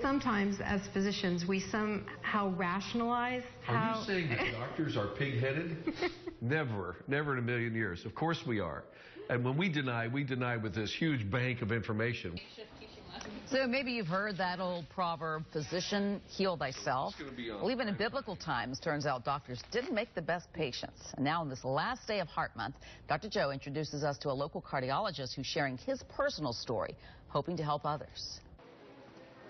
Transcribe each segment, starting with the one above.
Sometimes, as physicians, we somehow rationalize how... Are you saying that doctors are pig-headed? Never in a million years. Of course we are. And when we deny with this huge bank of information. So maybe you've heard that old proverb, physician, heal thyself. Well, even in biblical times, turns out doctors didn't make the best patients. And now on this last day of Heart Month, Dr. Joe introduces us to a local cardiologist who's sharing his personal story, hoping to help others.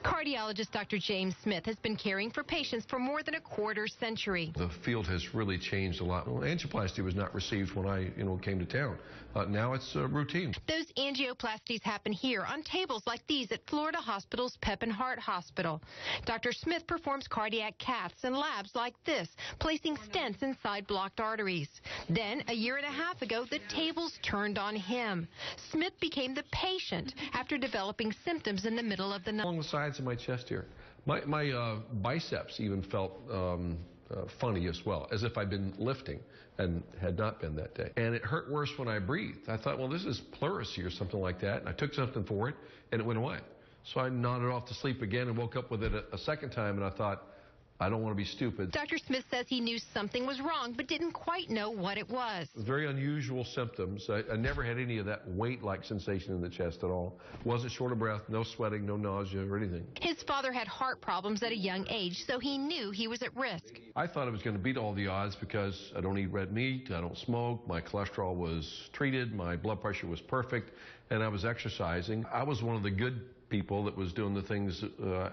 Cardiologist Dr. James Smith has been caring for patients for more than a quarter century. The field has really changed a lot. Well, angioplasty was not received when I came to town. Now it's routine. Those angioplasties happen here on tables like these at Florida Hospital's Pepin Heart Hospital. Dr. Smith performs cardiac caths and labs like this, placing stents inside blocked arteries. Then, a year and a half ago, the tables turned on him. Smith became the patient after developing symptoms in the middle of the night. Along the sides of my chest here. My biceps even felt funny as well, as if I'd been lifting and had not been that day. And it hurt worse when I breathed. I thought, well, this is pleurisy or something like that. And I took something for it, and it went away. So I nodded off to sleep again and woke up with it a second time, and I thought, I don't want to be stupid. Dr. Smith says he knew something was wrong, but didn't quite know what it was. Very unusual symptoms. I never had any of that weight-like sensation in the chest at all. Wasn't short of breath, no sweating, no nausea or anything. His father had heart problems at a young age, so he knew he was at risk. I thought I was going to beat all the odds because I don't eat red meat, I don't smoke, my cholesterol was treated, my blood pressure was perfect, and I was exercising. I was one of the good people that was doing the things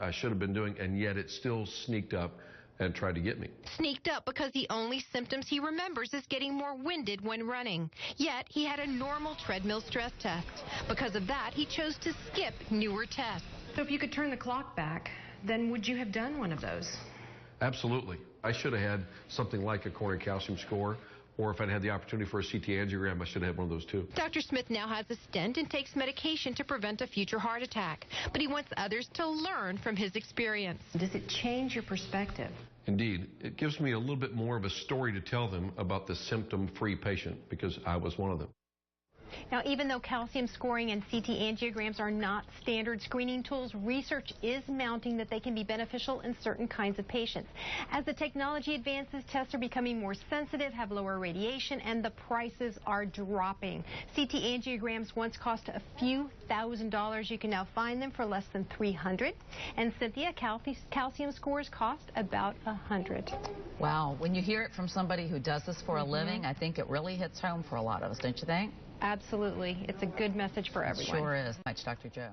I should have been doing, and yet it still sneaked up and tried to get me. Sneaked up because the only symptoms he remembers is getting more winded when running. Yet he had a normal treadmill stress test. Because of that, he chose to skip newer tests. So if you could turn the clock back, then would you have done one of those? Absolutely. I should have had something like a coronary calcium score, or if I'd had the opportunity for a CT angiogram, I should have had one of those too. Dr. Smith now has a stent and takes medication to prevent a future heart attack. But he wants others to learn from his experience. Does it change your perspective? Indeed. It gives me a little bit more of a story to tell them about the symptom-free patient, because I was one of them. Now, even though calcium scoring and CT angiograms are not standard screening tools, research is mounting that they can be beneficial in certain kinds of patients. As the technology advances, tests are becoming more sensitive, have lower radiation, and the prices are dropping. CT angiograms once cost a few $1,000s. You can now find them for less than $300. And Cynthia, calcium scores cost about $100. Wow. When you hear it from somebody who does this for a living, I think it really hits home for a lot of us, don't you think? Absolutely. It's a good message for everyone. It sure is. Thanks, Dr. Joe.